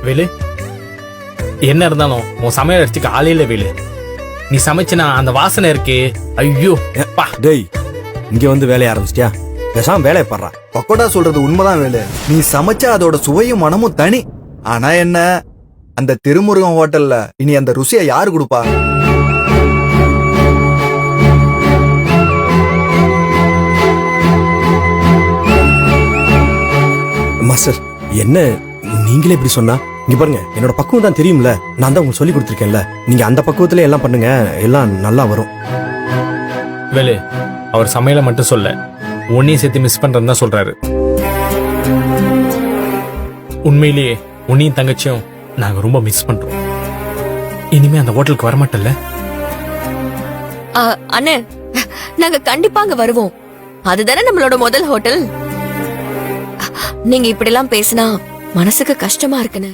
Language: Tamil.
வேலு, என்ன இருந்தாலும் உன் சமையல் அடிச்சுக்க ஆலையில வேலு. நீ சமைச்சினா அந்த வாசனை இருக்கே, ஐயோ பா டேய், இங்க வந்து வேலைய ஆரம்பிச்சிட்டியா? பேசாம வேலையை பாடுறா. பக்கோடா சொல்றது உண்மைதான் வேலு. நீ சமைச்சா அதோட சுவையும் மனமும் தனி. ஆனா என்ன, அந்த திருமுருகன் ஹோட்டல்ல இனி அந்த ருசியை யாரு கொடுப்பா? மாஸ்டர், என்ன நீங்களே இப்படி சொன்னா? இங்க பாருங்க, என்னோட பக்குவம் தான் தெரியும்ல. நான் தான் உங்களுக்கு சொல்லி கொடுத்துருக்கேன்ல. நீங்க அந்த பக்குவத்துல எல்லாம் பண்ணுங்க, எல்லாம் நல்லா வரும். வேலு, அவர் சமையலை மட்டும் சொல்ல, உன்னையும் சேர்த்து மிஸ் பண்றேன்னு தான் சொல்றாரு. உண்மையிலேயே உன்னையும் தங்கச்சியும் நாங்க ரொம்ப மிஸ் பண்றோம். இனிமே அந்த ஹோட்டலுக்கு வரமாட்டல்ல? அண்ணே, நாங்க கண்டிப்பா அங்க வருவோம். அதுதானே நம்மளோட முதல் ஹோட்டல். நீங்க இப்படி எல்லாம் பேசினா மனசுக்கு கஷ்டமா இருக்குன்னு